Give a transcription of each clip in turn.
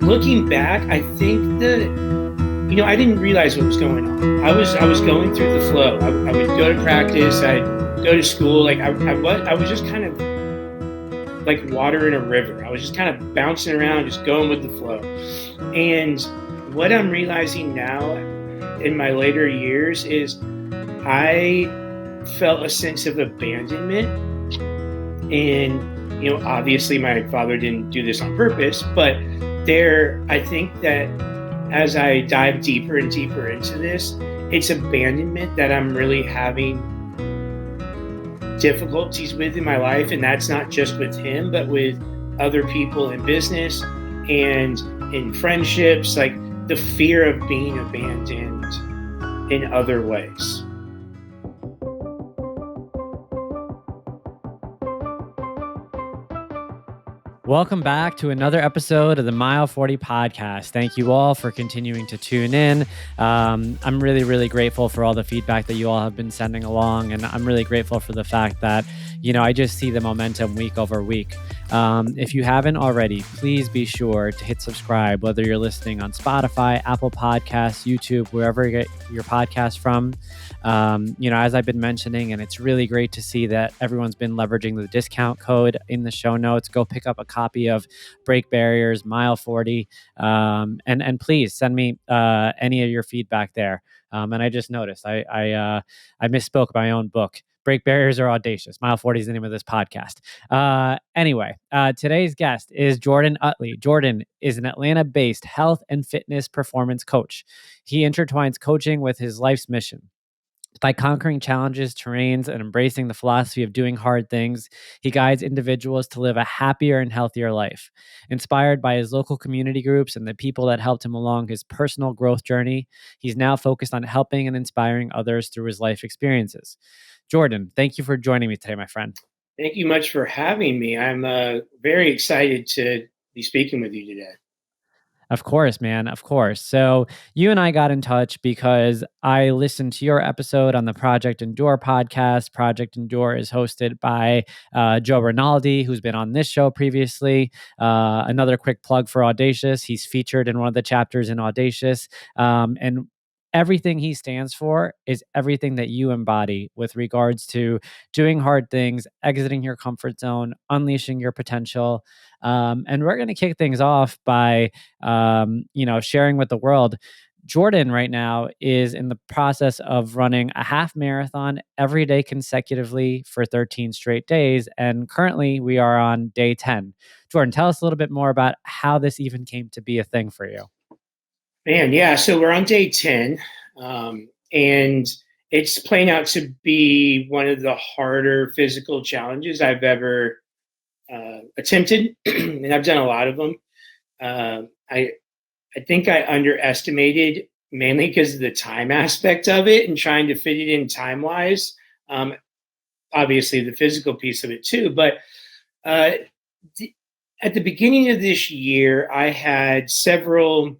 looking back, I think I didn't realize what was going on. I was going through the flow. I would go to practice. I'd go to school. Like I was just kind of like water in a river. I was just kind of bouncing around, just going with the flow. And what I'm realizing now in my later years is I felt a sense of abandonment. And, obviously my father didn't do this on purpose, but I think that as I dive deeper and deeper into this, it's abandonment that I'm really having difficulties with in my life. And that's not just with him, but with other people in business and in friendships, like the fear of being abandoned in other ways. Welcome back to another episode of the Mile 40 podcast. Thank you all for continuing to tune in. I'm really, really grateful for all the feedback that you all have been sending along. And I'm really grateful for the fact that, I just see the momentum week over week. If you haven't already, please be sure to hit subscribe, whether you're listening on Spotify, Apple Podcasts, YouTube, wherever you get your podcast from. As I've been mentioning, and it's really great to see that everyone's been leveraging the discount code in the show notes. Go pick up a copy of Break Barriers, Mile 40, and please send me any of your feedback there. And I just noticed I misspoke my own book. Break Barriers are Audacious. Mile 40 is the name of this podcast. Anyway, today's guest is Jordan Utley. Jordan is an Atlanta-based health and fitness performance coach. He intertwines coaching with his life's mission. By conquering challenges, terrains, and embracing the philosophy of doing hard things, he guides individuals to live a happier and healthier life. Inspired by his local community groups and the people that helped him along his personal growth journey, he's now focused on helping and inspiring others through his life experiences. Jordan, thank you for joining me today, my friend. Thank you much for having me. I'm very excited to be speaking with you today. Of course, man. Of course. So you and I got in touch because I listened to your episode on the Project Endure podcast. Project Endure is hosted by Joe Rinaldi, who's been on this show previously. Another quick plug for Audacious. He's featured in one of the chapters in Audacious. And everything he stands for is everything that you embody with regards to doing hard things, exiting your comfort zone, unleashing your potential. And we're going to kick things off by, sharing with the world. Jordan right now is in the process of running a half marathon every day consecutively for 13 straight days. And currently we are on day 10. Jordan, tell us a little bit more about how this even came to be a thing for you. Man, yeah. So we're on day 10, and it's playing out to be one of the harder physical challenges I've ever attempted, and I've done a lot of them. I think I underestimated, mainly because of the time aspect of it and trying to fit it in time-wise. Obviously, the physical piece of it too, but at the beginning of this year, I had several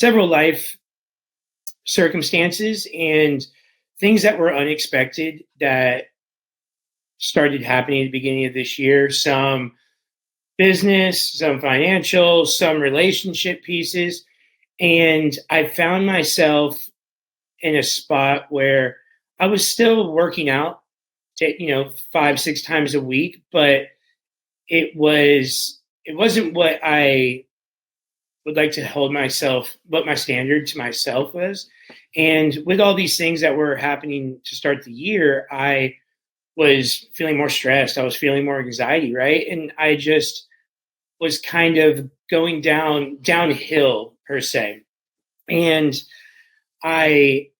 life circumstances and things that were unexpected that started happening at the beginning of this year. Some business, some financial, some relationship pieces. And I found myself in a spot where I was still working out, 5-6 times a week, but it wasn't what I would like to hold myself, what my standard to myself was. And with all these things that were happening to start the year, I was feeling more stressed. I was feeling more anxiety, right? And I just was kind of going downhill per se. And when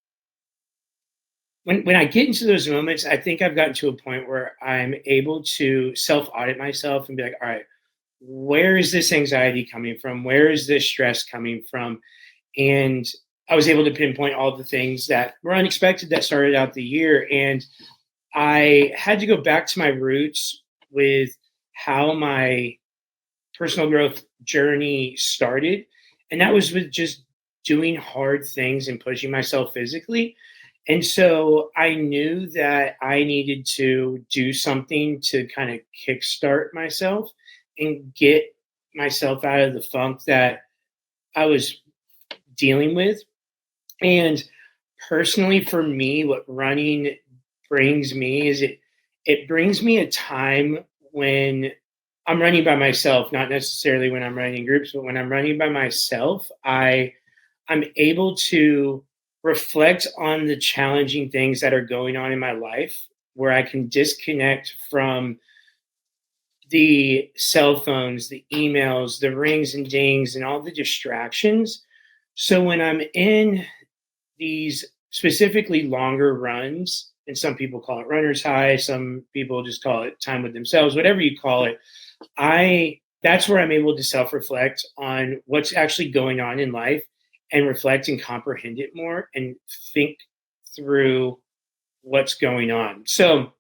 I get into those moments, I think I've gotten to a point where I'm able to self-audit myself and be like, all right, where is this anxiety coming from? Where is this stress coming from? And I was able to pinpoint all the things that were unexpected that started out the year. And I had to go back to my roots with how my personal growth journey started. And that was with just doing hard things and pushing myself physically. And so I knew that I needed to do something to kind of kickstart myself and get myself out of the funk that I was dealing with. And personally, for me, what running brings me is it brings me a time when I'm running by myself, not necessarily when I'm running in groups, but when I'm running by myself, I'm able to reflect on the challenging things that are going on in my life, where I can disconnect from the cell phones, the emails, the rings and dings, and all the distractions. So when I'm in these specifically longer runs, and some people call it runner's high, some people just call it time with themselves, whatever you call it, I that's where I'm able to self-reflect on what's actually going on in life and reflect and comprehend it more and think through what's going on. So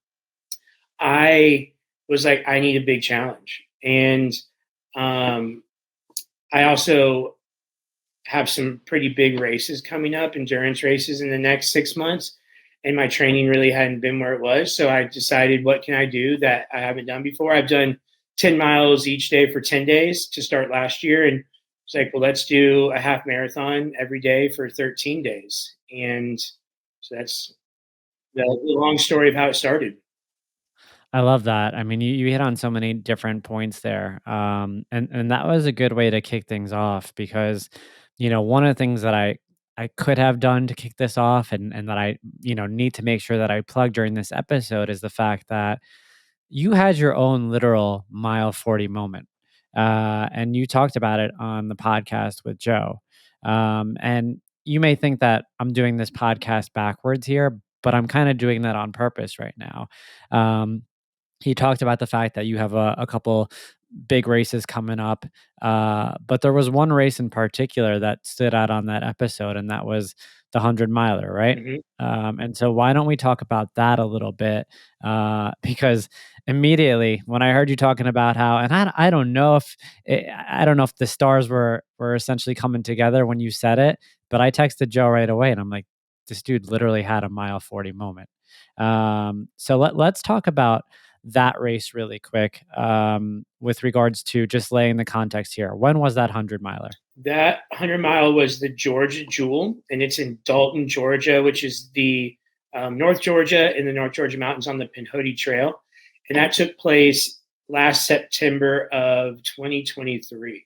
I was like, I need a big challenge. And um, I also have some pretty big races coming up, endurance races in the next 6 months. And my training really hadn't been where it was. So I decided, what can I do that I haven't done before? I've done 10 miles each day for 10 days to start last year. And it's like, well, let's do a half marathon every day for 13 days. And so that's the long story of how it started. I love that. I mean, you hit on so many different points there, and that was a good way to kick things off because, one of the things that I could have done to kick this off, and that I need to make sure that I plug during this episode is the fact that you had your own literal mile 40 moment, and you talked about it on the podcast with Joe, and you may think that I'm doing this podcast backwards here, but I'm kind of doing that on purpose right now. He talked about the fact that you have a couple big races coming up, but there was one race in particular that stood out on that episode, and that was the 100 miler, right? Mhm. And so, why don't we talk about that a little bit? Because immediately when I heard you talking about how, and I don't know if I don't know if the stars were essentially coming together when you said it, but I texted Joe right away, and I'm like, this dude literally had a mile 40 moment. So let's talk about that race really quick, with regards to just laying the context here. When was that 100 miler? That 100 mile was the Georgia Jewel, and it's in Dalton, Georgia, which is the North Georgia in the North Georgia mountains on the Pinhoti Trail. And that took place last September of 2023.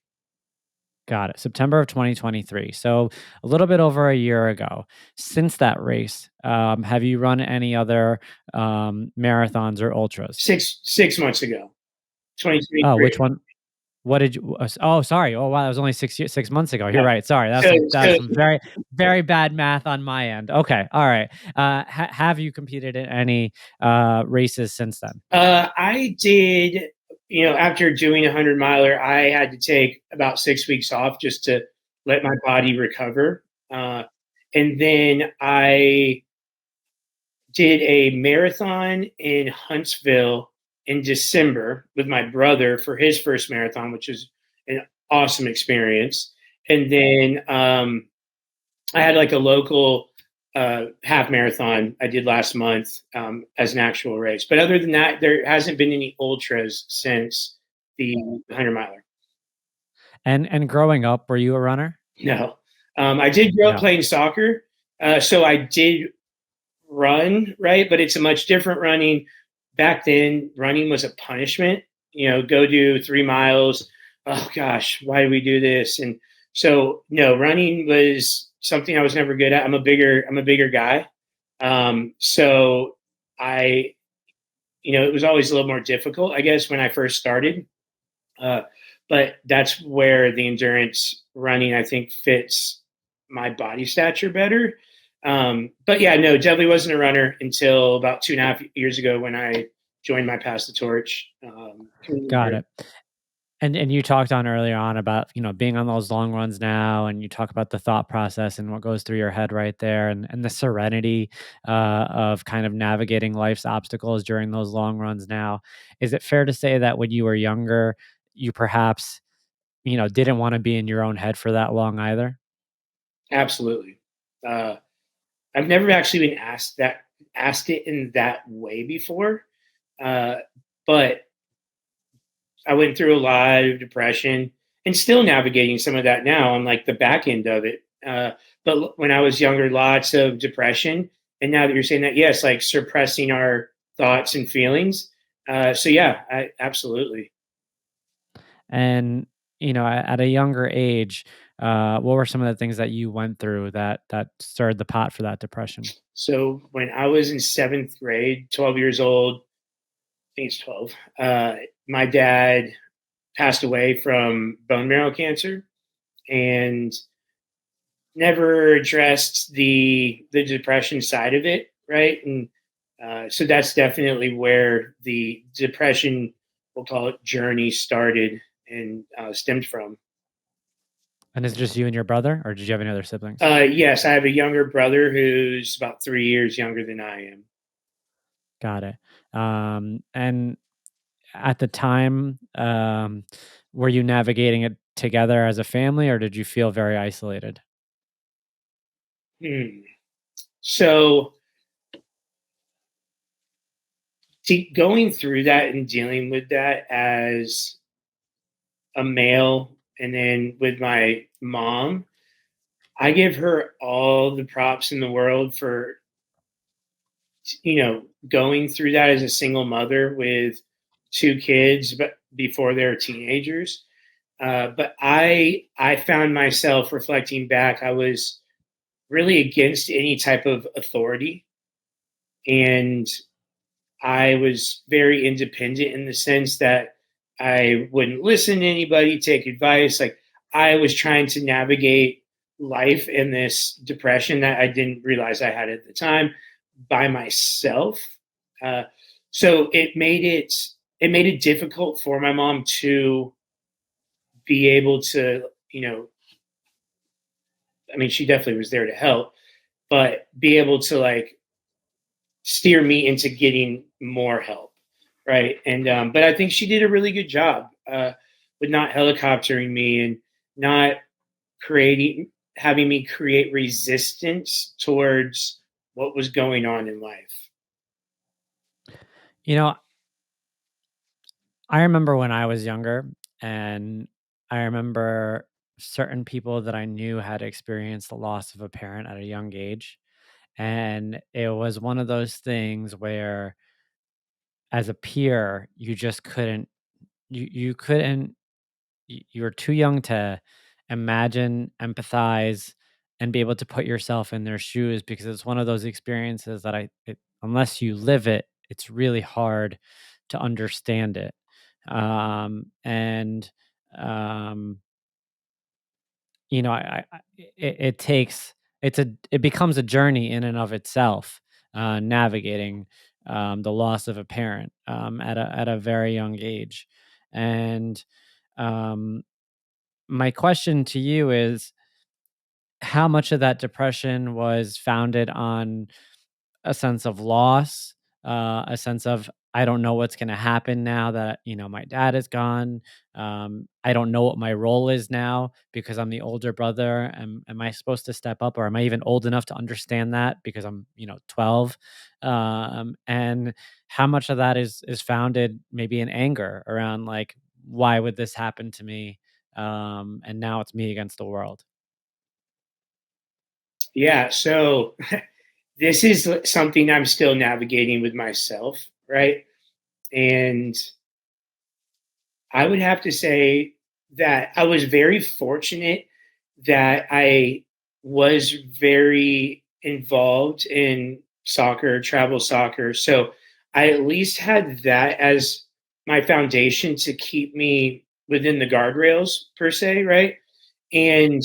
Got it. September of 2023. So a little bit over a year ago. Since that race, have you run any other marathons or ultras? 6 months ago, Oh, which 2023. one? What did you? Oh, sorry. Oh, wow. That was only 6 months ago. You're Yeah. right. Sorry. So, That's so some very very bad math on my end. Okay. All right. Have you competed in any races since then? I did, after doing a 100 miler, I had to take about 6 weeks off just to let my body recover. And then I did a marathon in Huntsville in December with my brother for his first marathon, which was an awesome experience. And then I had like a local half marathon I did last month as an actual race. But other than that, there hasn't been any ultras since the 100 miler. And growing up, were you a runner? No, I did grow up No. playing soccer, so I did run, right? But it's a much different running. Back then, running was a punishment. Go do 3 miles. Oh gosh, why do we do this? And so no, running was something I was never good at. I'm a bigger guy. So I, it was always a little more difficult, I guess, when I first started. Uh, but that's where the endurance running, I think, fits my body stature better. But yeah, no, definitely wasn't a runner until about 2.5 years ago when I joined my Pass the Torch community Got group. it. And you talked on earlier on about, being on those long runs now, and you talk about the thought process and what goes through your head right there, and the serenity of kind of navigating life's obstacles during those long runs now. Is it fair to say that when you were younger, you perhaps, didn't want to be in your own head for that long either? Absolutely. Uh, I've never actually been asked it in that way before, uh, but I went through a lot of depression. and still navigating some of that now on like the back end of it. But when I was younger, lots of depression. And now that you're saying that, yes, like suppressing our thoughts and feelings. So yeah, absolutely. And at a younger age, what were some of the things that you went through that stirred the pot for that depression? So when I was in seventh grade, 12 years old, I think it's 12, my dad passed away from bone marrow cancer and never addressed the depression side of it, right? And so that's definitely where the depression, we'll call it, journey started and stemmed from. And is it just you and your brother, or did you have any other siblings? Yes, I have a younger brother who's about 3 years younger than I am. Got it. And at the time, were you navigating it together as a family, or did you feel very isolated? Hmm. So, see, going through that and dealing with that as a male, and then with my mom, I give her all the props in the world for going through that as a single mother with two kids, but before they're teenagers. But I found myself reflecting back. I was really against any type of authority, and I was very independent in the sense that I wouldn't listen to anybody, take advice. Like I was trying to navigate life in this depression that I didn't realize I had at the time by myself. Uh, so it made it difficult for my mom to be able to, I mean, she definitely was there to help, but be able to like steer me into getting more help, right? And but I think she did a really good job with not helicoptering me and not creating having me create resistance towards what was going on in life. You know, I remember when I was younger, and I remember certain people that I knew had experienced the loss of a parent at a young age. And it was one of those things where, as a peer, you just couldn't, you couldn't, you were too young to imagine, empathize, and be able to put yourself in their shoes, because it's one of those experiences that unless you live it, it's really hard to understand it. And um, it takes it becomes a journey in and of itself, navigating the loss of a parent at a very young age. And um, my question to you is, how much of that depression was founded on a sense of loss, a sense of, I don't know what's going to happen now that my dad is gone. I don't know what my role is now because I'm the older brother. Am I supposed to step up, or am I even old enough to understand that because I'm 12? And how much of that is founded maybe in anger around, like, why would this happen to me? And now it's me against the world. Yeah, so this is something I'm still navigating with myself, right? And I would have to say that I was very fortunate that I was very involved in soccer, travel soccer. So I at least had that as my foundation to keep me within the guardrails per se, right? And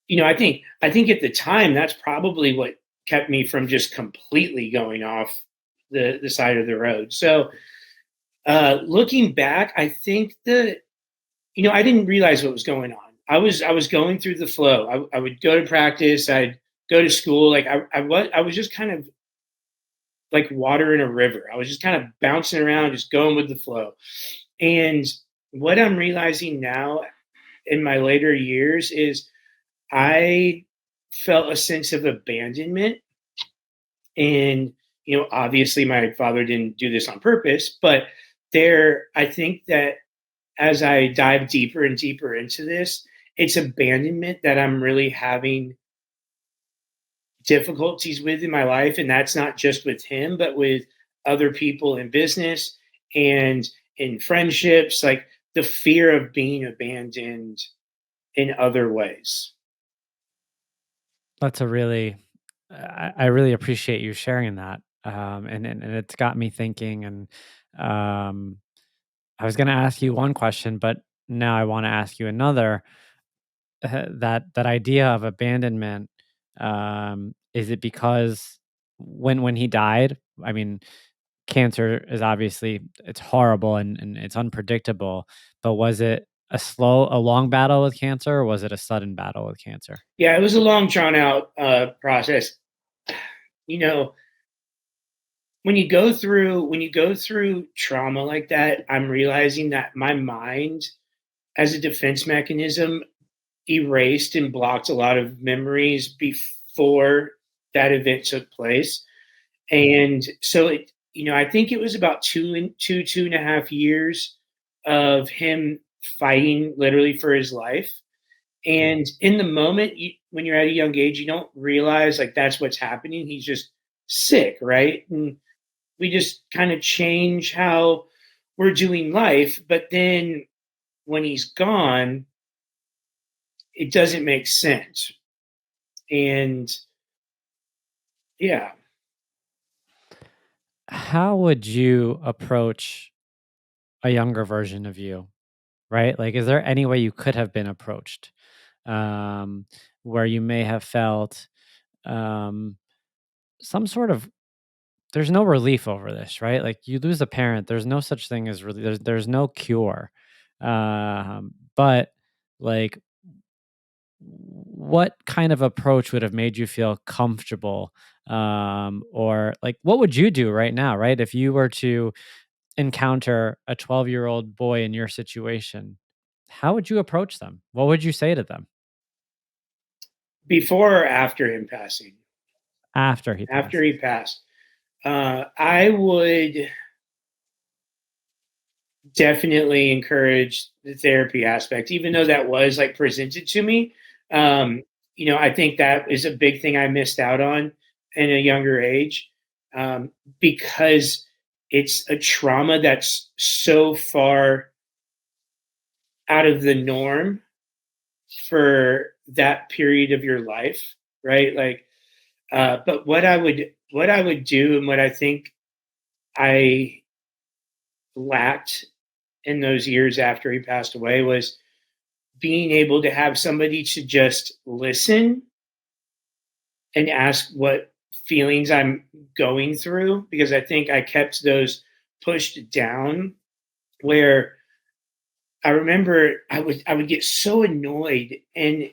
I think at the time that's probably what kept me from just completely going off the side of the road. So looking back, I think that I didn't realize what was going on. I was going through the flow. I would go to practice. I'd go to school. Like I was just kind of like water in a river. I was just kind of bouncing around, just going with the flow. And what I'm realizing now in my later years is I felt a sense of abandonment. And obviously my father didn't do this on purpose, but I think that as I dive deeper and deeper into this, it's abandonment that I'm really having difficulties with in my life. And that's not just with him, but with other people in business and in friendships, like the fear of being abandoned in other ways. That's a really I really appreciate you sharing that. And it's got me thinking. And um, I was going to ask you one question, but now I want to ask you another. That idea of abandonment, is it because when he died? I mean, cancer is obviously it's horrible and it's unpredictable. But was it a long battle with cancer, or was it a sudden battle with cancer? Yeah, it was a long, drawn out process. You know, when you go through trauma like that, I'm realizing that my mind, as a defense mechanism, erased and blocked a lot of memories before that event took place. And so I think it was about 2.5 years of him fighting literally for his life. And in the moment, when you're at a young age, you don't realize like that's what's happening. He's just sick, right? And we just kind of change how we're doing life. But then when he's gone, it doesn't make sense. And yeah, How would you approach a younger version of you, right? Like, is there any way you could have been approached, um, where you may have felt um, some sort of there's no relief over this, right? Like, you lose a parent, there's no such thing as really there's no cure. But like, what kind of approach would have made you feel comfortable? Or like, what would you do right now, right? If you were to encounter a 12-year-old boy in your situation, how would you approach them? What would you say to them before or after him passing? after he After passed? he passed, I would definitely encourage the therapy aspect, even though that was like presented to me. Um, I think that is a big thing I missed out on in a younger age, because it's a trauma that's so far out of the norm for that period of your life, right? Like, but what I would do, and what I think I lacked in those years after he passed away, was being able to have somebody to just listen and ask what feelings I'm going through, because I think I kept those pushed down. Where I remember I would get so annoyed and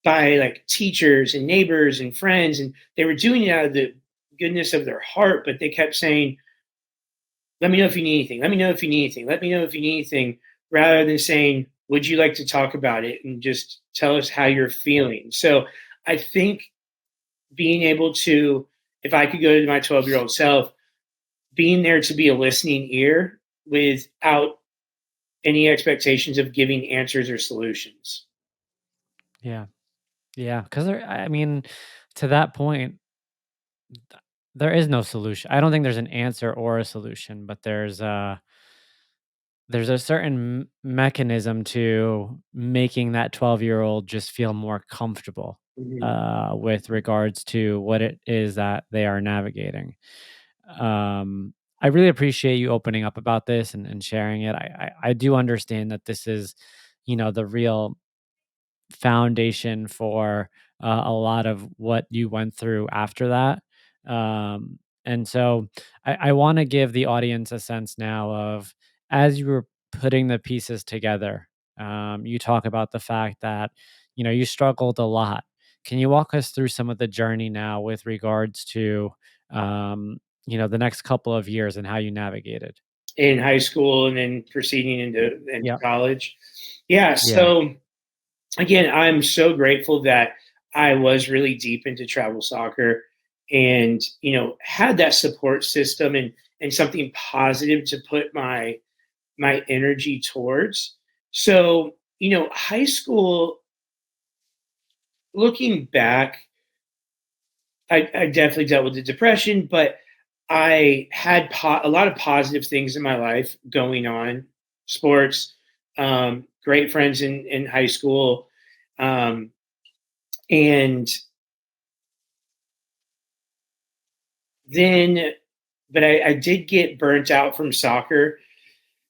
by like teachers and neighbors and friends, and they were doing it out of the goodness of their heart, but they kept saying, "Let me know if you need anything. Let me know if you need anything. Let me know if you need anything," rather than saying, "Would you like to talk about it and just tell us how you're feeling?" So I think being able to, if I could go to my 12-year-old self, being there to be a listening ear without any expectations of giving answers or solutions. Yeah, yeah. Because I mean, to that point, there is no solution. I don't think there's an answer or a solution, but there's a certain mechanism to making that 12-year-old just feel more comfortable Mhm. with regards to what it is that they are navigating. Um, I really appreciate you opening up about this and sharing it. I do understand that this is, the real foundation for a lot of what you went through after that. And so I want to give the audience a sense now of, as you were putting the pieces together, you talk about the fact that, you struggled a lot. Can you walk us through some of the journey now with regards to, the next couple of years and how you navigated? In high school and then proceeding into Yeah. college. Yeah. Yeah. So again, I'm so grateful that I was really deep into travel soccer and, had that support system and something positive to put my energy towards. So, high school, looking back, I definitely dealt with the depression, but I had a lot of positive things in my life going on. Sports, great friends in high school, um, and then, but I did get burnt out from soccer.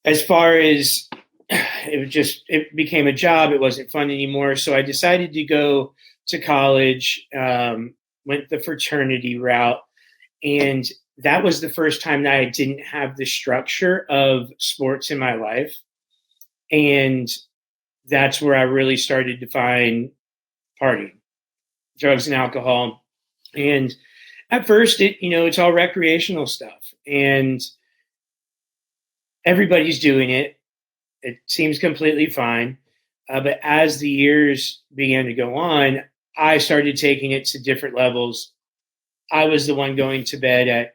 As far as it became a job. It wasn't fun anymore. So I decided to go to college. Went the fraternity route, and that was the first time that I didn't have the structure of sports in my life. And that's where I really started to find partying, drugs and alcohol. And at first it's all recreational stuff and everybody's doing it. It seems completely fine. But as the years began to go on, I started taking it to different levels. I was the one going to bed at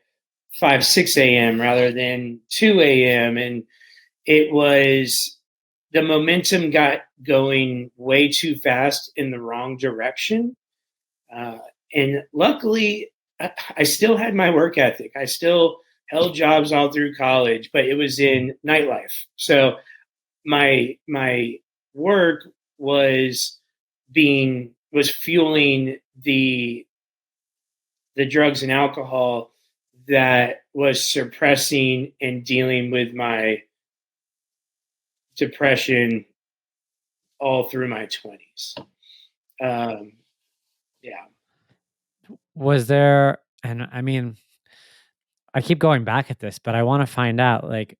5, 6 a.m. rather than 2 a.m. And it was the momentum got going way too fast in the wrong direction. Uh, and luckily, I still had my work ethic. I still held jobs all through college, but it was in nightlife. So my work was fueling the drugs and alcohol that was suppressing and dealing with my depression all through my 20s. Um, yeah. Was there, and I mean, I keep going back at this, but I want to find out, like,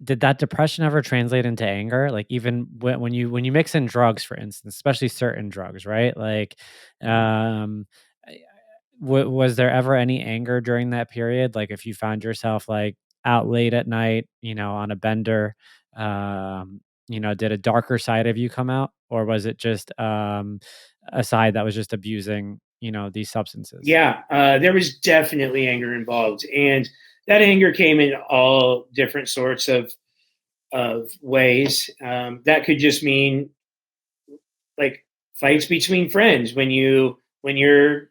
did that depression ever translate into anger? Like, even when you mix in drugs, for instance, especially certain drugs, right? Like, um, I- was there ever any anger during that period? Like, if you found yourself like out late at night, on a bender, did a darker side of you come out, or was it just a side that was just abusing, these substances? Yeah, there was definitely anger involved, and that anger came in all different sorts of ways. That could just mean like fights between friends when you're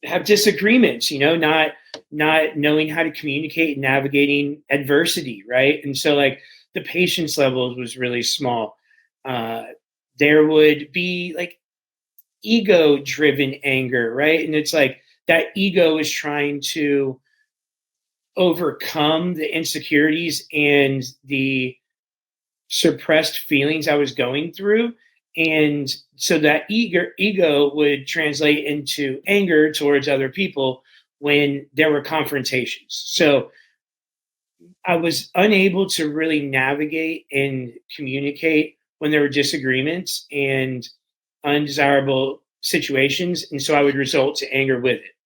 have disagreements, not knowing how to communicate and navigating adversity, right? And so like the patience levels was really small. Uh, there would be like ego driven anger, right? And it's like that ego is trying to overcome the insecurities and the suppressed feelings I was going through. And so that ego would translate into anger towards other people when there were confrontations. So I was unable to really navigate and communicate when there were disagreements and undesirable situations. And so I would result to anger with it.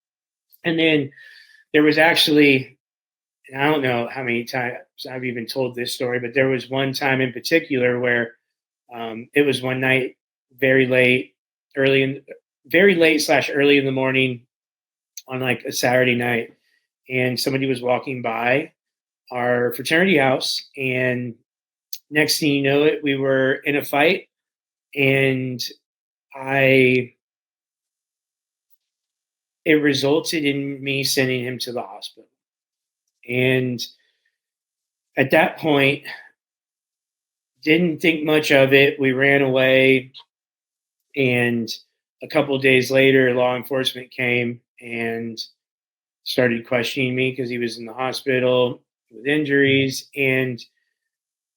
And then there was actually, and I don't know how many times I've even told this story, but there was one time in particular where it was one night, very late, early in, very late slash early in the morning on like a Saturday night, and somebody was walking by our fraternity house, and next thing you know, we were in a fight, and I it resulted in me sending him to the hospital. And at that point, didn't think much of it. We ran away, and a couple of days later, law enforcement came and started questioning me because he was in the hospital with injuries. And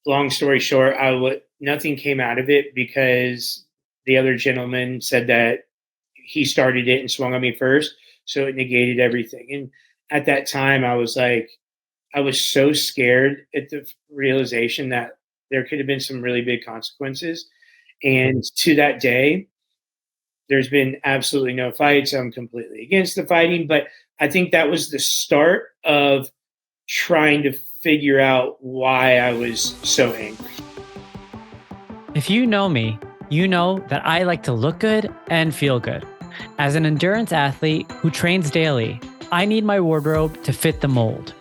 long story short, nothing came out of it because the other gentleman said that he started it and swung on me first, so it negated everything. And at that time, I was so scared at the realization that there could have been some really big consequences. And to that day, there's been absolutely no fights. I'm completely against the fighting, but I think that was the start of trying to figure out why I was so angry. If you know me, you know that I like to look good and feel good. As an endurance athlete who trains daily, I need my wardrobe to fit the mold.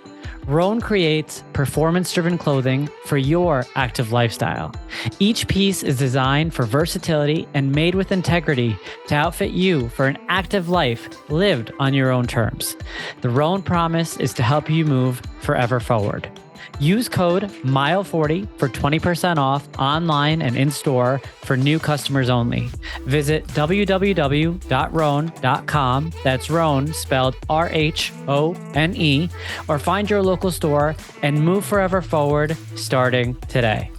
Roan creates performance-driven clothing for your active lifestyle. Each piece is designed for versatility and made with integrity to outfit you for an active life lived on your own terms. The Roan promise is to help you move forever forward. Use code MILE40 for 20% off online and in-store for new customers only. Visit www.roan.com, that's Roan spelled RHONE, or find your local store and move forever forward starting today.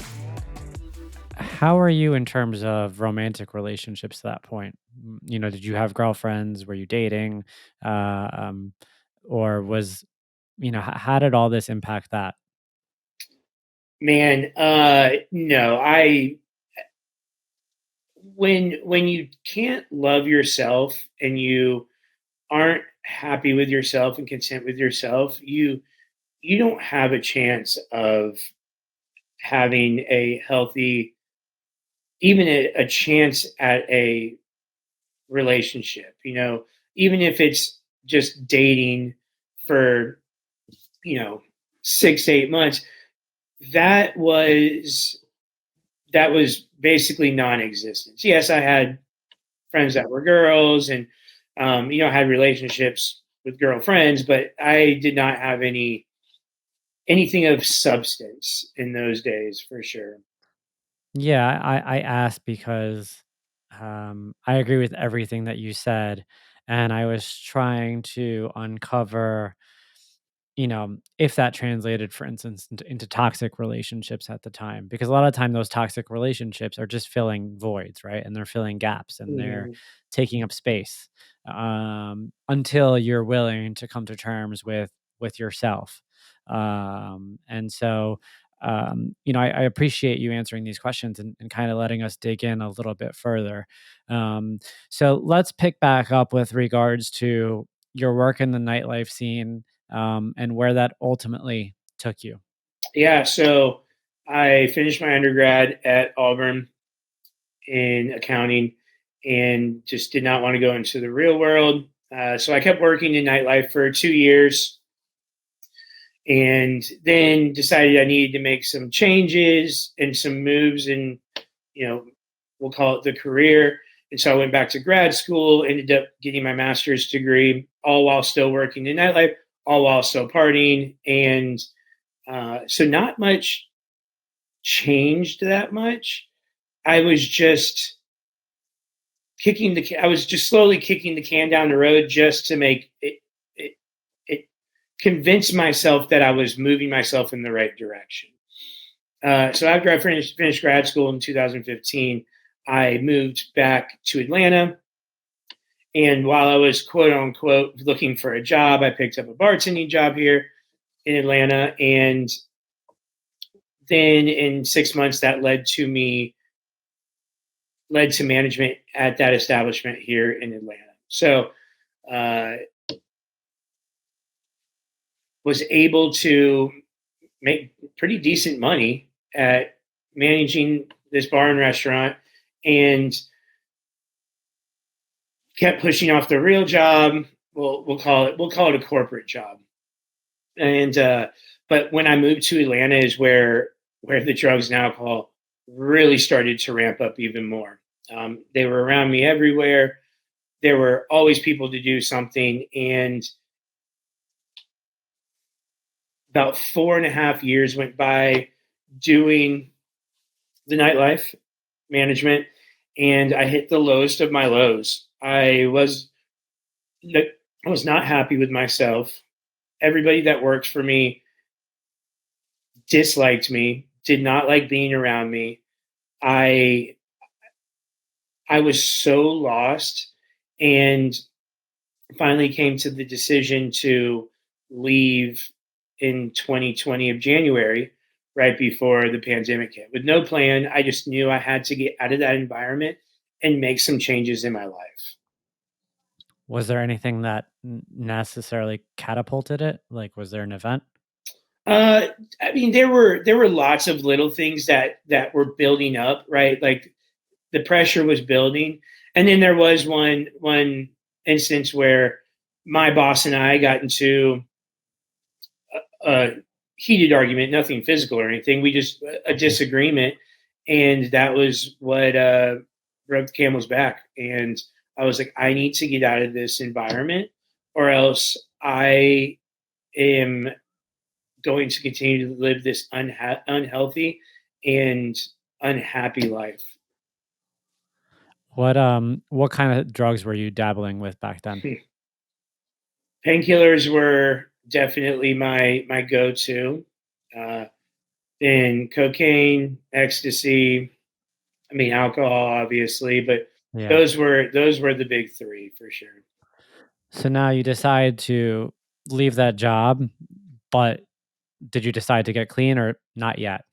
How are you in terms of romantic relationships to that point? Did you have girlfriends? Were you dating? Or was, how did all this impact that? Man, no, when you can't love yourself and you aren't happy with yourself and content with yourself, you don't have a chance of having a healthy, even a chance at a relationship, even if it's just dating for, 6 to 8 months. That was basically non-existence. Yes, I had friends that were girls, and had relationships with girlfriends, but I did not have anything of substance in those days, for sure. Yeah, I asked because I agree with everything that you said. And I was trying to uncover, if that translated, for instance, into toxic relationships at the time. Because a lot of time, those toxic relationships are just filling voids, right? And they're filling gaps and they're Mhm. taking up space until you're willing to come to terms with yourself. And so, I appreciate you answering these questions and kind of letting us dig in a little bit further. Um, so let's pick back up with regards to your work in the nightlife scene, and where that ultimately took you. Yeah, so I finished my undergrad at Auburn in accounting and just did not want to go into the real world. So I kept working in nightlife for 2 years and then decided I needed to make some changes and some moves in, you know, we'll call it the career. And so I went back to grad school, ended up getting my master's degree, all while still working in nightlife, all while still partying. And so not much changed that much. I was just I was just slowly kicking the can down the road just to make it convince myself that I was moving myself in the right direction. So after I finished grad school in 2015, I moved back to Atlanta. And while I was quote unquote looking for a job, I picked up a bartending job here in Atlanta. And then in 6 months, that led to management at that establishment here in Atlanta. So uh, was able to make pretty decent money at managing this bar and restaurant, and kept pushing off the real job. We'll call it a corporate job. And but when I moved to Atlanta is where the drugs and alcohol really started to ramp up even more. They were around me everywhere. There were always people to do something, and about 4.5 years went by doing the nightlife management, and I hit the lowest of my lows. I was not happy with myself. Everybody that worked for me disliked me, did not like being around me. I I was so lost, and finally came to the decision to leave in 2020 of January, right before the pandemic hit. With no plan, I just knew I had to get out of that environment and make some changes in my life. Was there anything that necessarily catapulted it? Like, was there an event? Uh, I mean, there were lots of little things that were building up, right? Like the pressure was building, and then there was one instance where my boss and I got into a heated argument, nothing physical or anything. We just a disagreement, and that was what broke the camel's back. And I was like, I need to get out of this environment, or else I am going to continue to live this unhealthy and unhappy life. What kind of drugs were you dabbling with back then? Painkillers were definitely my go-to. Uh, then cocaine, ecstasy. I mean, alcohol, obviously, but Yeah. those were the big three for sure. So now you decide to leave that job, but did you decide to get clean or not yet?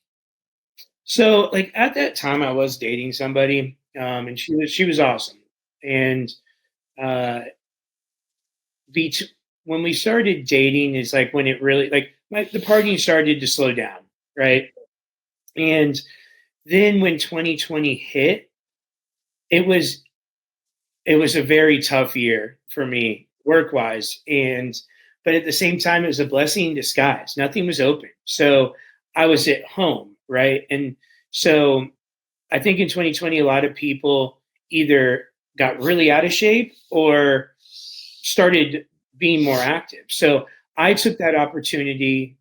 So, like at that time, I was dating somebody, and she was awesome. And uh, bet- when we started dating, is like when it really like the partying started to slow down, right? And then when 2020 hit, it was it was a very tough year for me work wise, and but at the same time, it was a blessing in disguise. Nothing was open, so I was at home, right? And so I think in 2020, a lot of people either got really out of shape or started being more active. So I took that opportunity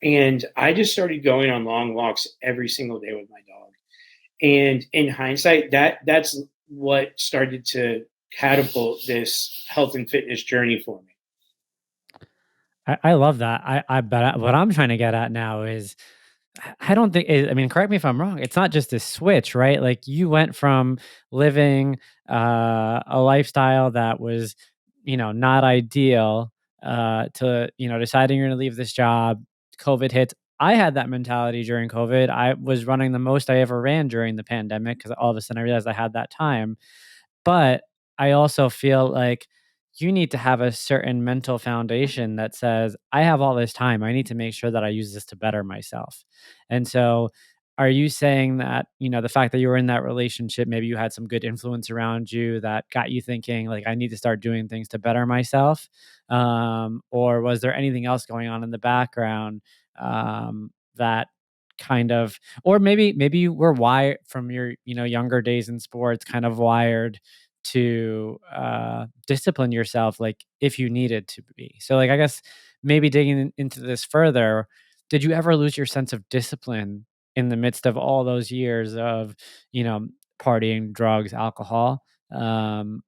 and I just started going on long walks every single day with my dog. And in hindsight, that's what started to catapult this health and fitness journey for me. I love that. I bet what I'm trying to get at now is I don't think I mean, correct me if I'm wrong. It's not just a switch, right? Like you went from living a lifestyle that was, not ideal to, deciding you're going to leave this job. COVID hits. I had that mentality during COVID. I was running the most I ever ran during the pandemic because all of a sudden I realized I had that time. But I also feel like you need to have a certain mental foundation that says, I have all this time. I need to make sure that I use this to better myself. And so, are you saying that, the fact that you were in that relationship, maybe you had some good influence around you that got you thinking, like, I need to start doing things to better myself? Or was there anything else going on in the background that kind of, or maybe you were wired from your, younger days in sports, kind of wired to discipline yourself like if you needed to be. So like I guess maybe digging into this further, did you ever lose your sense of discipline in the midst of all those years of, you know, partying, drugs, alcohol? Um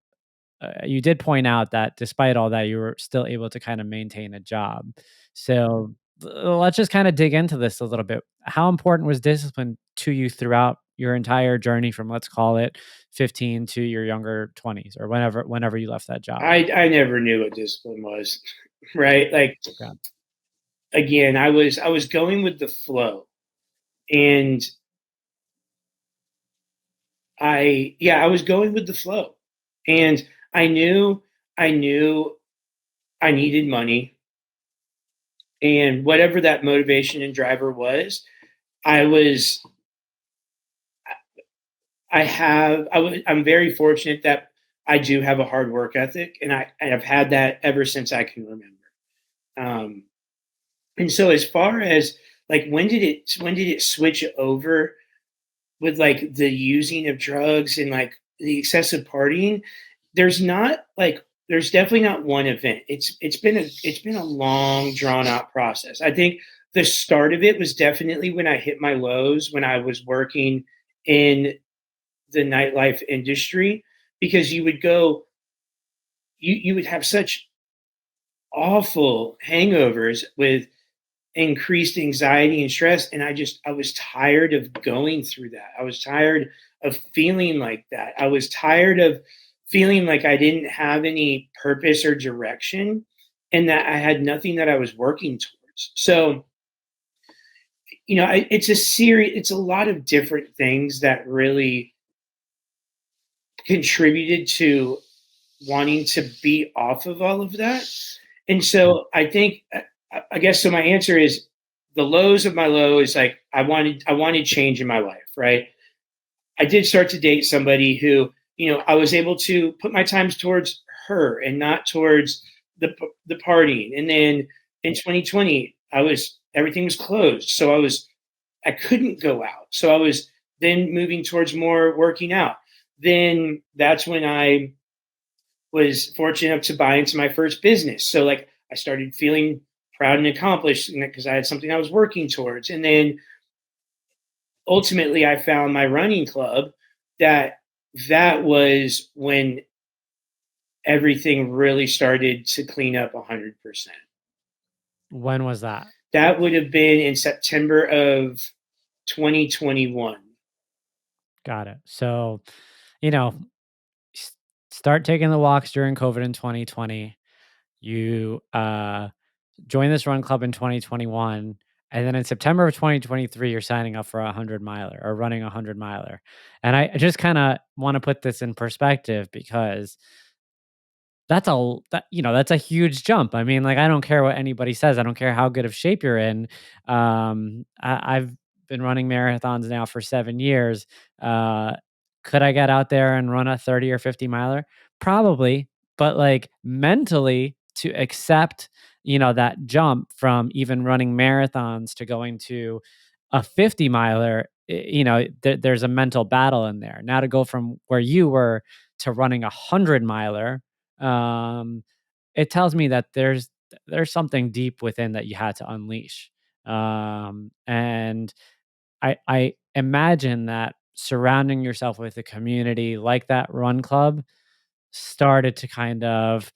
you did point out that despite all that, you were still able to kind of maintain a job. So let's just kind of dig into this a little bit. How important was discipline to you throughout your entire journey from, let's call it, 15 to your younger 20s or whenever you left that job? I never knew what discipline was, right? Like Okay. again, I was going with the flow, and I was going with the flow, and I knew I needed money, and whatever that motivation and driver was, I was I'm very fortunate that I do have a hard work ethic, and I have had that ever since I can remember. Um, and so as far as like when did it switch over with like the using of drugs and like the excessive partying? There's not like there's definitely not one event. It's been a long drawn out process. I think the start of it was definitely when I hit my lows when I was working in the nightlife industry, because you would have such awful hangovers with increased anxiety and stress, and I was tired of going through that. I was tired of feeling like that. I was tired of feeling like I didn't have any purpose or direction, and that I had nothing that I was working towards. So it's a lot of different things that really contributed to wanting to be off of all of that. And so I think I guess so my answer is the lows of my low is like I wanted change in my life, right? I did start to date somebody who, I was able to put my times towards her and not towards the partying. And then in 2020, everything was closed. So I couldn't go out. So I was then moving towards more working out. Then that's when I was fortunate enough to buy into my first business. So like I started feeling proud and accomplished because I had something I was working towards. And then ultimately I found my running club that was when everything really started to clean up 100%. When was that? That would have been in September of 2021. Got it. So, you know, start taking the walks during COVID in 2020. You join this run club in 2021. And then in September of 2023, you're signing up for a 100 miler or running a 100 miler. And I just kind of want to put this in perspective because that's a huge jump. I mean, like, I don't care what anybody says. I don't care how good of shape you're in. I've been running marathons now for 7 years. Uh, could I get out there and run a 30 or 50 miler? Probably, but like mentally to accept, that jump from even running marathons to going to a 50 miler, there's a mental battle in there. Now to go from where you were to running a 100 miler, um, it tells me that there's something deep within that you had to unleash. And I imagine that surrounding yourself with a community like that run club started to kind of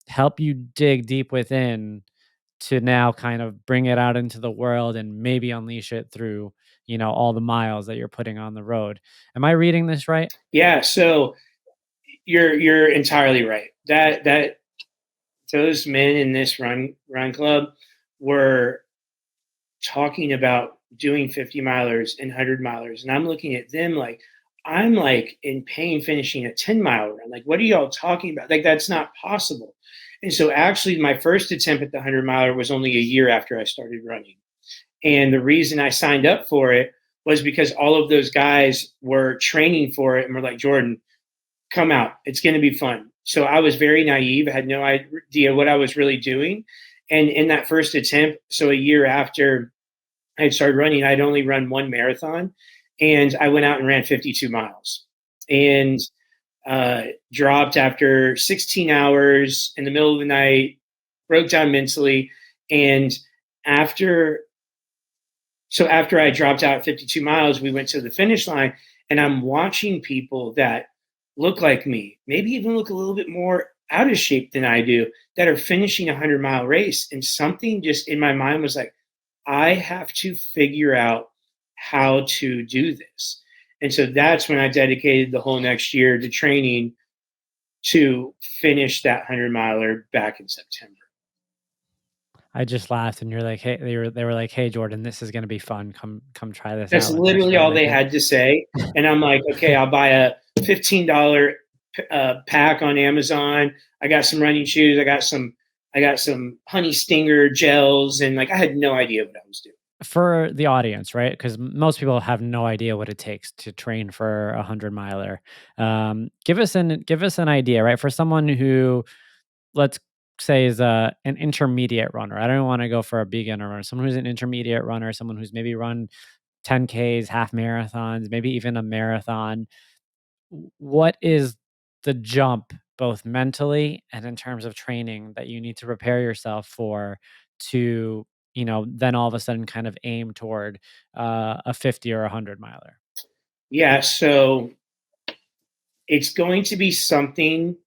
help you dig deep within to now kind of bring it out into the world and maybe unleash it through, all the miles that you're putting on the road. Am I reading this right? Yeah, so you're entirely right. That those men in this run club were talking about doing 50 milers and 100 milers, and I'm looking at them like I'm like in pain finishing a 10-mile run. Like, what are y'all talking about? Like, that's not possible. And so actually my first attempt at the 100 miler was only a year after I started running. And the reason I signed up for it was because all of those guys were training for it and were like, Jordan, come out. It's going to be fun. So I was very naive. I had no idea what I was really doing. And in that first attempt, so a year after I had started running, I'd only run one marathon. And I went out and ran 52 miles and dropped after 16 hours in the middle of the night, broke down mentally. And after after I dropped out at 52 miles, we went to the finish line and I'm watching people that look like me, maybe even look a little bit more out of shape than I do, that are finishing a 100-mile race. And something just in my mind was like, I have to figure out how to do this. And so that's when I dedicated the whole next year to training to finish that 100-miler back in September. I just laughed and you're like, "Hey," they were like, "Hey, Jordan, this is gonna be fun. Come try this That's out with us," literally right? all Like they had to say. And I'm like, okay, I'll buy a $15 pack on Amazon. I got some running shoes. I got some honey stinger gels, and like I had no idea what I was doing. for the audience, right? Because most people have no idea what it takes to train for a 100 miler. Give us an idea, right? For someone who, let's say, is an intermediate runner. I don't want to go for a beginner runner. Someone who's an intermediate runner, someone who's maybe run 10Ks, half marathons, maybe even a marathon. What is the jump, both mentally and in terms of training, that you need to prepare yourself for to, then all of a sudden kind of aim toward a 50 or a 100 miler? Yeah, so it's going to be something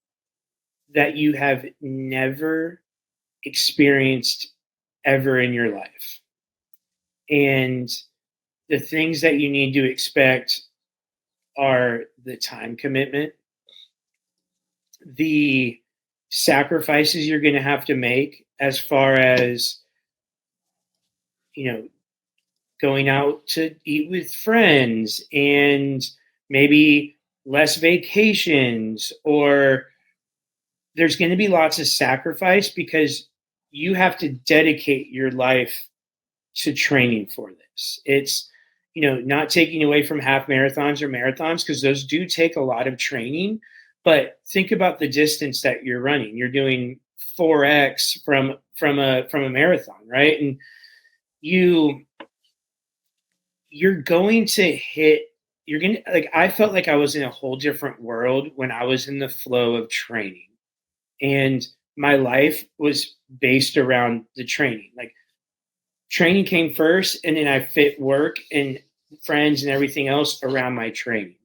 that you have never experienced ever in your life. And the things that you need to expect are the time commitment, the sacrifices you're going to have to make as far as, you know, going out to eat with friends and maybe less vacations, or there's going to be lots of sacrifice because you have to dedicate your life to training for this. It's, not taking away from half marathons or marathons because those do take a lot of training, but think about the distance that you're running. You're doing 4x from a marathon, right? And you you're going to hit you're gonna like I felt like I was in a whole different world when I was in the flow of training. And my life was based around the training. Like training came first, and then I fit work and friends and everything else around my training.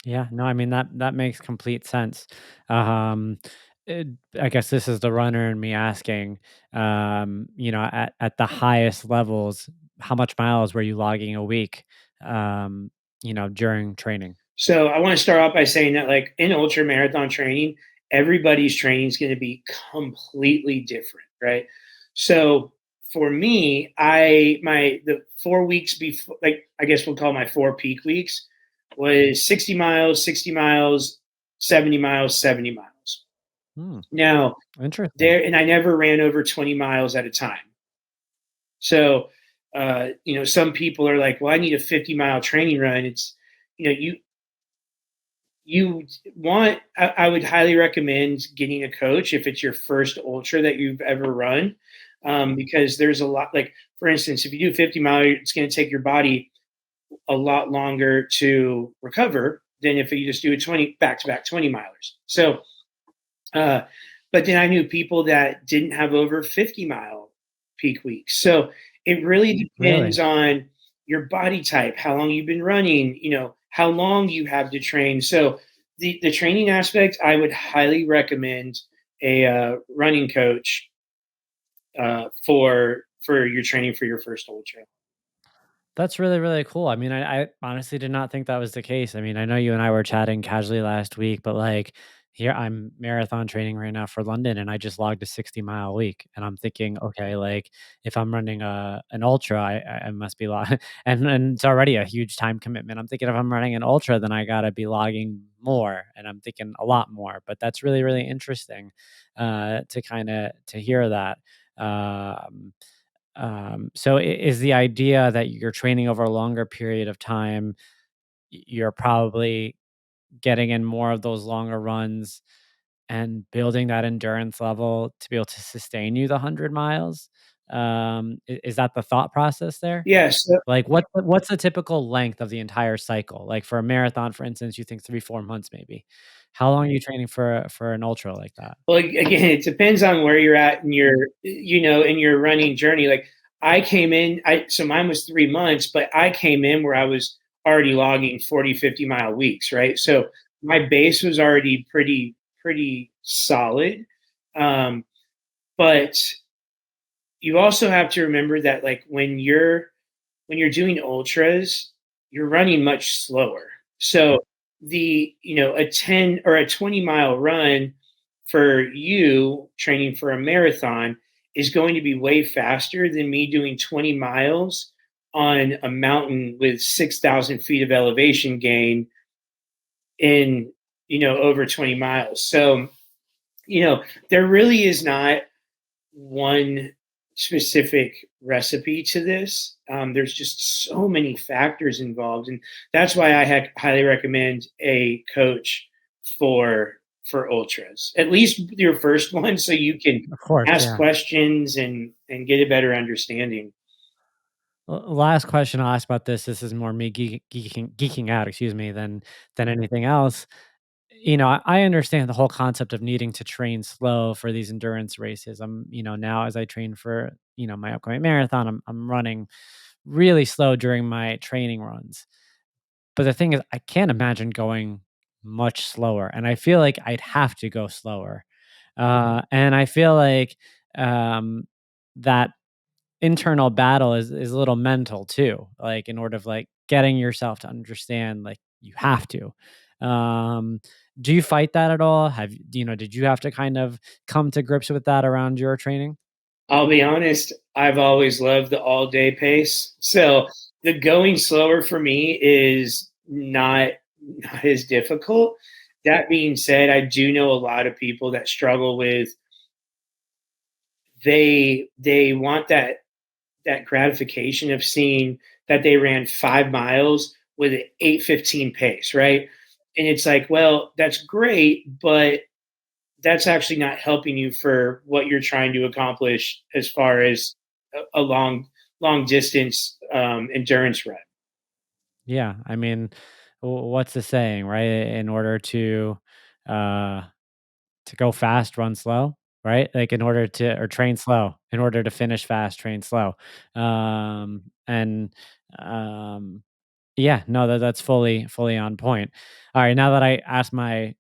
Yeah, no, I mean that makes complete sense. Um, it, I guess this is the runner in me asking, at the highest levels, how much miles were you logging a week? Um, during training. So I want to start off by saying that, like in ultra marathon training, everybody's training is going to be completely different, right? So for me, the 4 weeks before, like I guess we'll call my four peak weeks, was 60 miles, 60 miles, 70 miles, 70 miles. Hmm, Now interesting. there, and I never ran over 20 miles at a time. So, some people are like, well, I need a 50-mile training run. It's, you know, you want I would highly recommend getting a coach if it's your first ultra that you've ever run, because there's a lot, like for instance, if you do 50 mile, it's going to take your body a lot longer to recover than if you just do a 20 back to back 20 milers. So uh, but then I knew people that didn't have over 50-mile peak weeks. So it really Really? depends on your body type, how long you've been running, how long you have to train. So the training aspect, I would highly recommend a running coach for your training for your first ultra. That's really, really cool. I mean, I honestly did not think that was the case. I mean, I know you and I were chatting casually last week, but like here I'm marathon training right now for London and I just logged a 60-mile week. And I'm thinking, okay, like if I'm running an ultra, I must be and it's already a huge time commitment. I'm thinking if I'm running an ultra, then I gotta be logging more. And I'm thinking a lot more. But that's really, really interesting to kind of to hear that. Um so is the idea that you're training over a longer period of time, you're probably getting in more of those longer runs and building that endurance level to be able to sustain you the 100 miles? Is that the thought process there? Yes. Like, what's the typical length of the entire cycle? Like, for a marathon, for instance, you think 3, 4 months maybe. How long are you training for an ultra like that? Well, again, it depends on where you're at in your running journey. Like I came in, so mine was 3 months, but I came in where I was already logging 40, 50-mile weeks, right? So my base was already pretty solid. Um, but you also have to remember that like when you're doing ultras, you're running much slower. So a 10 or a 20-mile run for you training for a marathon is going to be way faster than me doing 20 miles on a mountain with 6,000 feet of elevation gain in, over 20 miles. So, there really is not one specific recipe to this. There's just so many factors involved, and that's why I highly recommend a coach for ultras. At least your first one, so you can Of course, ask yeah. questions and get a better understanding. Last question I'll ask about this. This is more me geeking out, excuse me, than anything else. I understand the whole concept of needing to train slow for these endurance races. Now as I train for, my upcoming marathon, I'm running really slow during my training runs. But the thing is, I can't imagine going much slower, and I feel like I'd have to go slower. And I feel like that internal battle is a little mental too, like, in order of, like, getting yourself to understand, like, you have to. Um, do you fight that at all? Did you have to kind of come to grips with that around your training? I'll be honest, I've always loved the all day pace. So the going slower for me is not as difficult. That being said, I do know a lot of people that struggle with they want that gratification of seeing that they ran 5 miles with an 8:15 pace, right? And it's like, well, that's great, but that's actually not helping you for what you're trying to accomplish as far as a long long distance endurance run. Yeah, I mean, what's the saying, right? In order uh to go fast, run slow, right? Like in order to or train slow, in order to finish fast, train slow. And um Yeah, no, that's fully on point. All right, now that I asked my,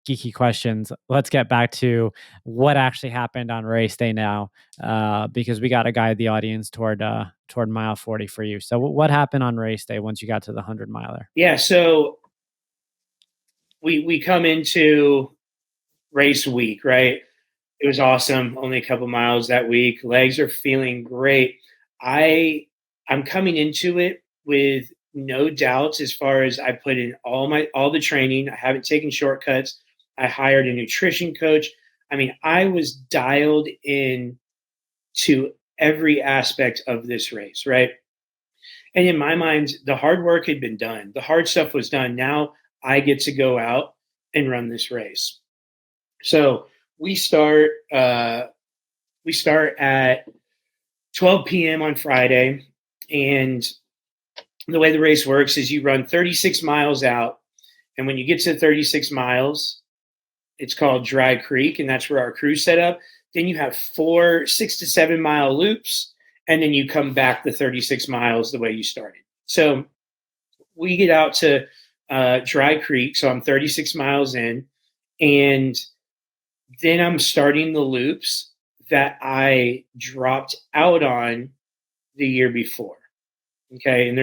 geeky questions, let's get back to what actually happened on race day now, because we got to guide the audience toward mile 40 for you. So, what happened on race day once you got to the 100 miler? Yeah, so we come into race week, right? It was awesome. Only a couple miles that week. Legs are feeling great. I I'm coming into it with no doubts as far as I put in all the training. I haven't taken shortcuts. I hired a nutrition coach. I mean, I was dialed in to every aspect of this race, right? And in my mind, the hard work had been done. The hard stuff was done. Now I get to go out and run this race. So we start uh, we start at 12 p.m. on Friday, and the way the race works is you run 36 miles out, and when you get to 36 miles, it's called Dry Creek, and that's where our crew set up. Then you have 6 to 7 mile loops, and then you come back the 36 miles the way you started. So we get out to Dry Creek, so I'm 36 miles in, and then I'm starting the loops that I dropped out on the year before. Okay, and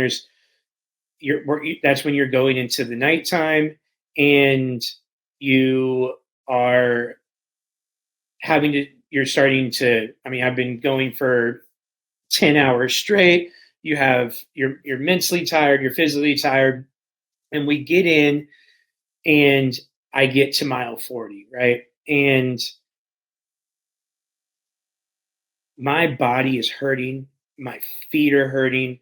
that's when you're going into the nighttime, and you are you're starting to. I mean, I've been going for 10 hours straight. You're mentally tired, you're physically tired, and we get in, and I get to mile 40, right, and my body is hurting, my feet are hurting,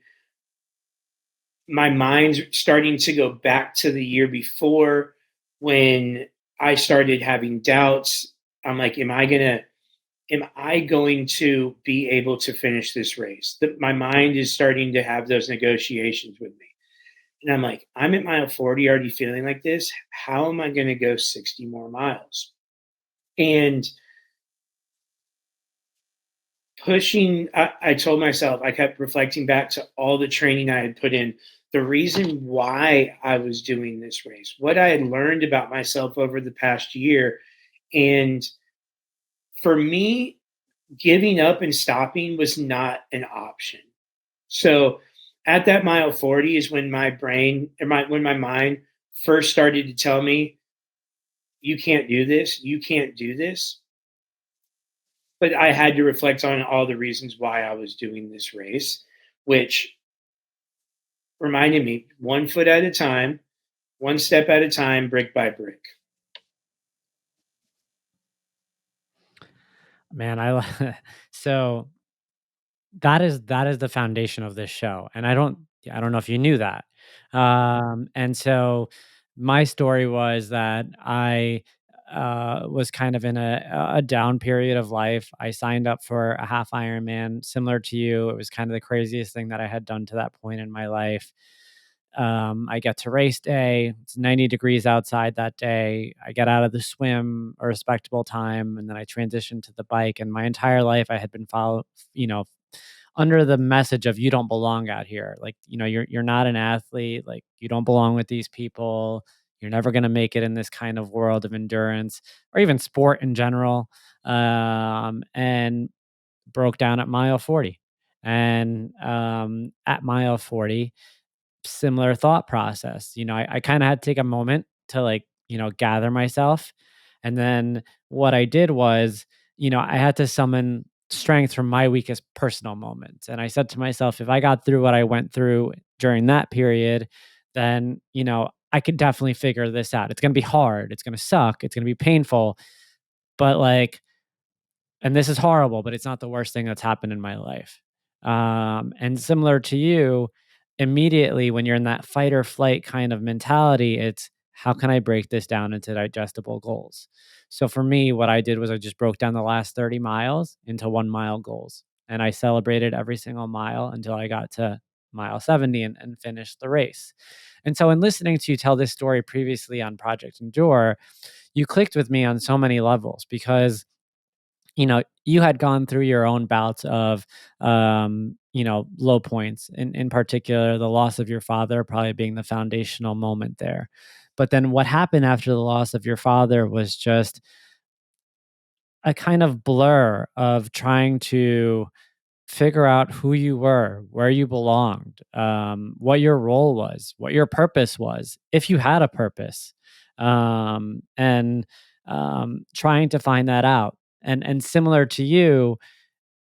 my mind's starting to go back to the year before when I started having doubts. I'm like, am I going to be able to finish this race? My mind is starting to have those negotiations with me. And I'm like, I'm at mile 40 already feeling like this. How am I going to go 60 more miles? And I told myself, I kept reflecting back to all the training I had put in, the reason why I was doing this race, what I had learned about myself over the past year. And for me, giving up and stopping was not an option. So at that mile 40 is when my brain or when my mind first started to tell me, you can't do this, you can't do this. But I had to reflect on all the reasons why I was doing this race, which reminded me, one foot at a time, one step at a time, brick by brick. Man, so that is the foundation of this show, and I don't know if you knew that. And so my story was that I was kind of in a down period of life. I signed up for a half Ironman, similar to you. It was kind of the craziest thing that I had done to that point in my life. I get to race day. It's 90 degrees outside that day. I get out of the swim a respectable time, and then I transition to the bike. And my entire life, I had been you know, under the message of you don't belong out here. Like, you're not an athlete. Like, you don't belong with these people. You're never going to make it in this kind of world of endurance or even sport in general. And broke down at mile 40. And at mile 40, similar thought process. I kind of had to take a moment to, like, gather myself. And then what I did was, I had to summon strength from my weakest personal moments. And I said to myself, if I got through what I went through during that period, then, I could definitely figure this out. It's going to be hard. It's going to suck. It's going to be painful. But, like, and this is horrible, but it's not the worst thing that's happened in my life. And similar to you, immediately when you're in that fight or flight kind of mentality, it's how can I break this down into digestible goals? So for me, what I did was I just broke down the last 30 miles into 1 mile goals. and I celebrated every single mile until I got to mile 70 and finished the race. And so, in listening to you tell this story previously on Project Endure, you clicked with me on so many levels because you had gone through your own bouts of, low points, in particular, the loss of your father probably being the foundational moment there. But then what happened after the loss of your father was just a kind of blur of trying to figure out who you were, where you belonged, what your role was, what your purpose was, if you had a purpose, and trying to find that out. And similar to you,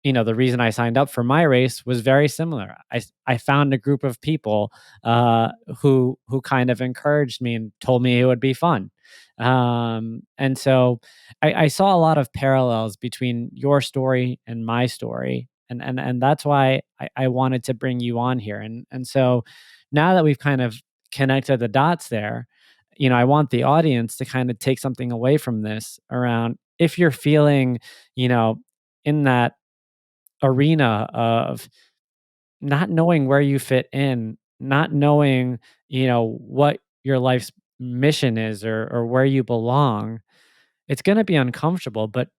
the reason I signed up for my race was very similar. I found a group of people who kind of encouraged me and told me it would be fun. And so I saw a lot of parallels between your story and my story. And that's why I wanted to bring you on here. And so now that we've kind of connected the dots there, I want the audience to kind of take something away from this around if you're feeling, you know, in that arena of not knowing where you fit in, not knowing, what your life's mission is or where you belong, it's going to be uncomfortable, but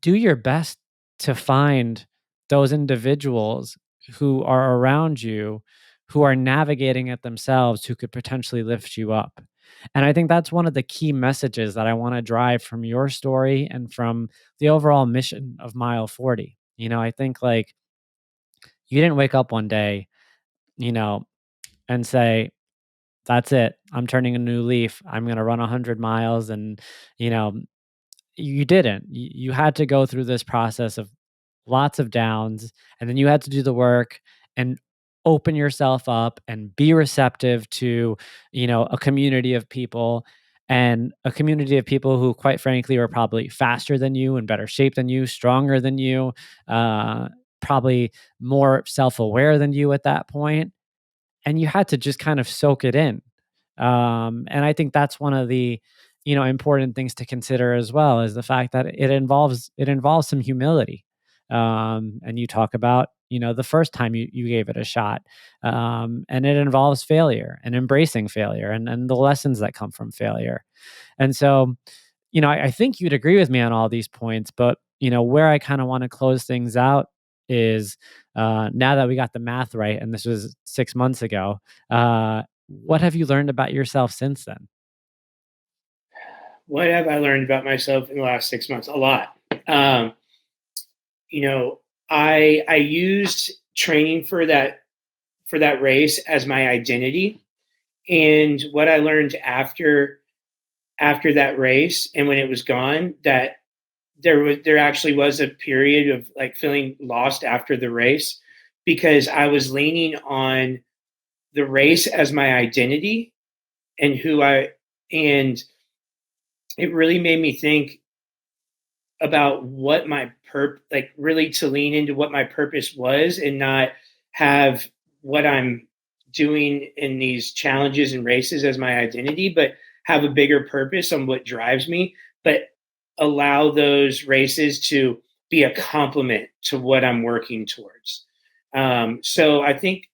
do your best to find those individuals who are around you who are navigating it themselves who could potentially lift you up. And I think that's one of the key messages that I want to drive from your story and from the overall mission of Mile 40. I think like you didn't wake up one day, you know, and say, that's it. I'm turning a new leaf. I'm going to run 100 miles. And, you know, you didn't. You had to go through this process of lots of downs, and then you had to do the work and open yourself up and be receptive to, a community of people, and a community of people who, quite frankly, were probably faster than you, in better shape than you, stronger than you, uh, probably more self-aware than you at that point, and you had to just kind of soak it in. And I think that's one of the, important things to consider as well, is the fact that it involves some humility. And you talk about, the first time you gave it a shot, and it involves failure and embracing failure and the lessons that come from failure. And so, I think you'd agree with me on all these points, but where I kind of want to close things out is, now that we got the math right, and this was 6 months ago, what have you learned about yourself since then? What have I learned about myself in the last 6 months? A lot. Um, you know, I used training for that race as my identity, and what I learned after that race and when it was gone, that there actually was a period of like feeling lost after the race because I was leaning on the race as my identity and who I and it really made me think about what my like really to lean into what my purpose was and not have what I'm doing in these challenges and races as my identity, but have a bigger purpose on what drives me, but allow those races to be a complement to what I'm working towards. So I think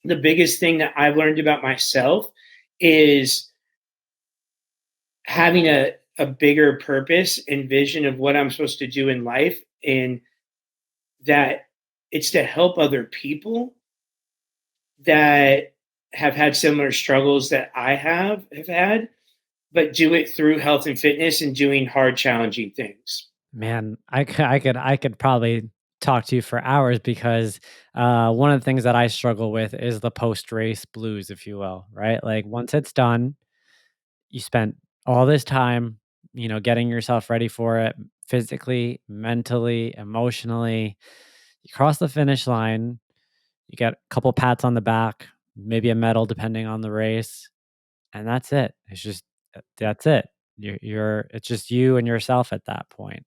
the biggest thing that I've learned about myself is having a bigger purpose and vision of what I'm supposed to do in life, and that it's to help other people that have had similar struggles that I have had, but do it through health and fitness and doing hard, challenging things. Man, I could probably talk to you for hours because one of the things that I struggle with is the post race blues, if you will, right? Like once it's done, you spent all this time, getting yourself ready for it physically, mentally, emotionally. You cross the finish line, you get a couple pats on the back, maybe a medal depending on the race, and that's it. It's just that's it. You're it's just you and yourself at that point.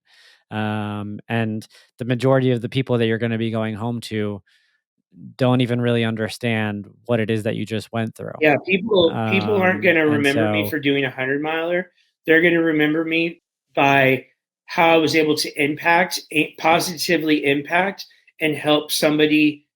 And the majority of the people that you're going to be going home to don't even really understand what it is that you just went through. Yeah, people aren't going to And remember me so for doing a 100 miler. They're going to remember me by how I was able to positively impact and help somebody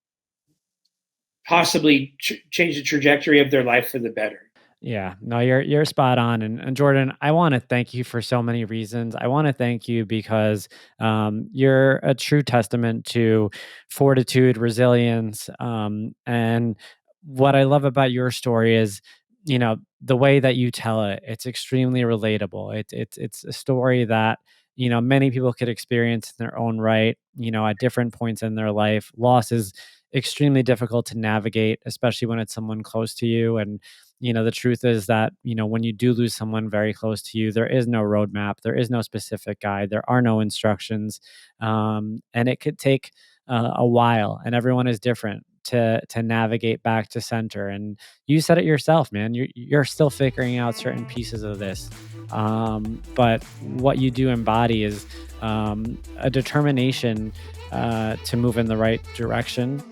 possibly change the trajectory of their life for the better. Yeah, no, you're spot on, and Jordan, I want to thank you for so many reasons. I want to thank you because you're a true testament to fortitude, resilience, and what I love about your story is, the way that you tell it. It's extremely relatable. It's a story that many people could experience in their own right. At different points in their life, loss is extremely difficult to navigate, especially when it's someone close to you. And the truth is that, when you do lose someone very close to you, there is no roadmap, there is no specific guide, there are no instructions. And it could take a while, and everyone is different to navigate back to center. And you said it yourself, man. You're still figuring out certain pieces of this. But what you do embody is a determination to move in the right direction,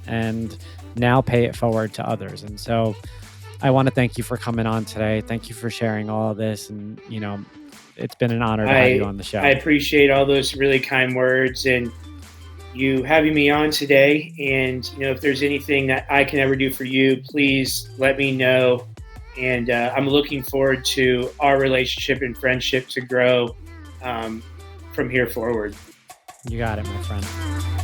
and now pay it forward to others. And so I want to thank you for coming on today. Thank you for sharing all of this. And, it's been an honor to have you I on the show. I appreciate all those really kind words and you having me on today. And if there's anything that I can ever do for you, please let me know. And I'm looking forward to our relationship and friendship to grow from here forward. You got it, my friend.